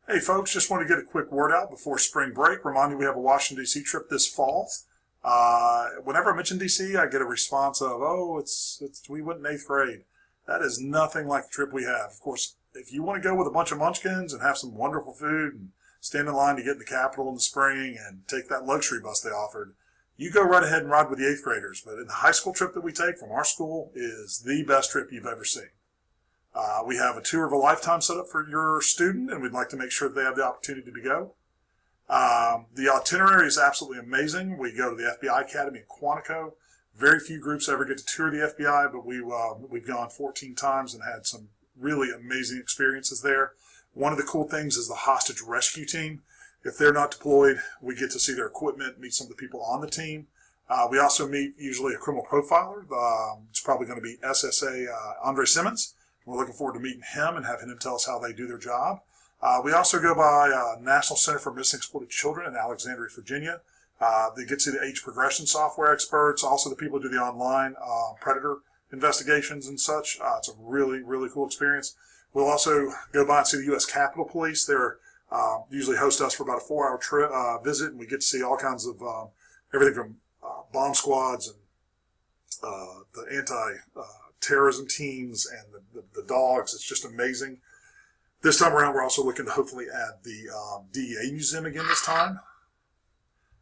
Hey folks, just want to get a quick word out before spring break. Remind you we have a Washington, D.C. trip this fall. Whenever I mention D.C., I get a response of, oh, it's we went in 8th grade. That is nothing like the trip we have. Of course, if you want to go with a bunch of munchkins and have some wonderful food and stand in line to get in the Capitol in the spring and take that luxury bus they offered, you go right ahead and ride with the 8th graders. But in the high school trip that we take from our school is the best trip you've ever seen. We have a tour of a lifetime set up for your student, and we'd like to make sure that they have the opportunity to go. The itinerary is absolutely amazing. We go to the FBI Academy in Quantico. Very few groups ever get to tour the FBI, but we've gone 14 times and had some really amazing experiences there. One of the cool things is the hostage rescue team. If they're not deployed, we get to see their equipment, meet some of the people on the team. We also meet usually a criminal profiler. It's probably going to be SSA Andre Simmons. We're looking forward to meeting him and having him tell us how they do their job. We also go by National Center for Missing Exploited Children in Alexandria, Virginia. They get to see the age progression software experts, also the people who do the online predator investigations and such. It's a really, really cool experience. We'll also go by and see the U.S. Capitol Police. They're usually host us for about a 4-hour trip visit, and we get to see all kinds of everything from bomb squads and the anti-terrorism teams and the dogs. It's just amazing. This time around, we're also looking to hopefully add the DEA Museum again this time.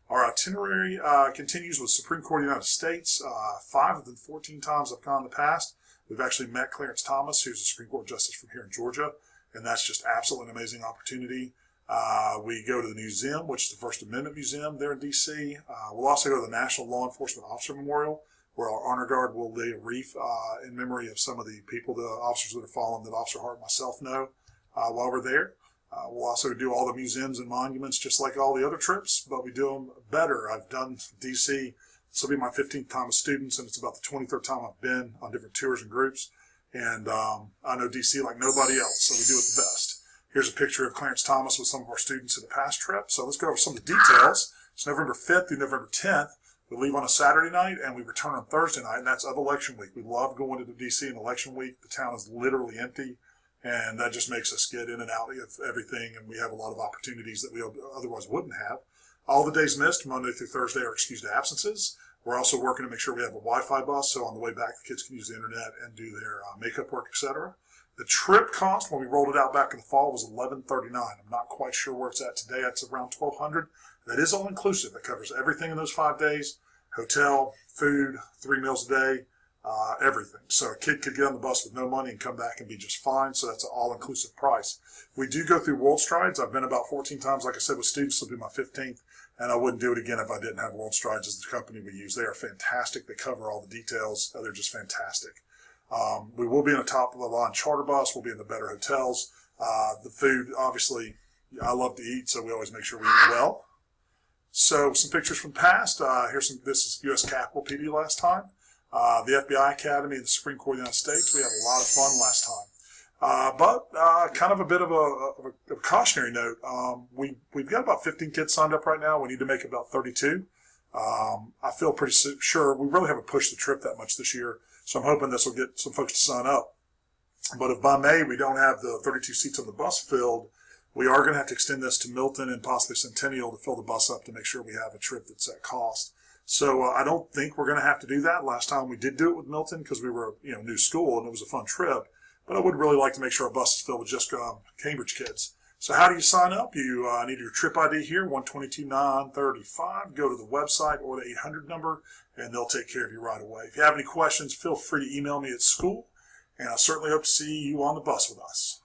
Our itinerary continues with Supreme Court of the United States. 5 of the 14 times I've gone in the past, we've actually met Clarence Thomas, who's a Supreme Court Justice from here in Georgia, and that's just absolutely an amazing opportunity. We go to the museum, which is the First Amendment Museum there in D.C. We'll also go to the National Law Enforcement Officer Memorial, where our honor guard will lay a wreath in memory of some of the people, the officers that have fallen that Officer Hart and myself know while we're there. We'll also do all the museums and monuments just like all the other trips, but we do them better. I've done D.C. This will be my 15th time with students, and it's about the 23rd time I've been on different tours and groups. And I know D.C. like nobody else, so we do it the best. Here's a picture of Clarence Thomas with some of our students in the past trip. So let's go over some of the details. It's November 5th through November 10th. We leave on a Saturday night, and we return on Thursday night, and that's of election week. We love going into D.C. in election week. The town is literally empty, and that just makes us get in and out of everything, and we have a lot of opportunities that we otherwise wouldn't have. All the days missed, Monday through Thursday, are excused absences. We're also working to make sure we have a Wi-Fi bus, so on the way back, the kids can use the internet and do their makeup work, etc. The trip cost, when we rolled it out back in the fall, was $1,139. I'm not quite sure where it's at today. It's around $1,200. That is all inclusive. It covers everything in those 5 days: hotel, food, 3 meals a day, everything. So a kid could get on the bus with no money and come back and be just fine. So that's an all-inclusive price. We do go through World Strides. I've been about 14 times, like I said, with students. This will be my 15th, and I wouldn't do it again if I didn't have World Strides as the company we use. They are fantastic. They cover all the details. They're just fantastic. We will be in a top-of-the-line charter bus. We'll be in the better hotels. The food, obviously, I love to eat, so we always make sure we eat well. So some pictures from the past. This is U.S. Capitol PD last time. The FBI Academy and the Supreme Court of the United States. We had a lot of fun last time. But kind of a bit of a cautionary note. We've got about 15 kids signed up right now. We need to make about 32. I feel pretty sure we really haven't pushed the trip that much this year, so I'm hoping this will get some folks to sign up. But if by May we don't have the 32 seats on the bus filled, we are going to have to extend this to Milton and possibly Centennial to fill the bus up to make sure we have a trip that's at cost. So I don't think we're going to have to do that. Last time we did do it with Milton because we were a new school and it was a fun trip. But I would really like to make sure our bus is filled with just Cambridge kids. So how do you sign up? You need your trip ID here, 122-935. Go to the website or the 800 number, and they'll take care of you right away. If you have any questions, feel free to email me at school, and I certainly hope to see you on the bus with us.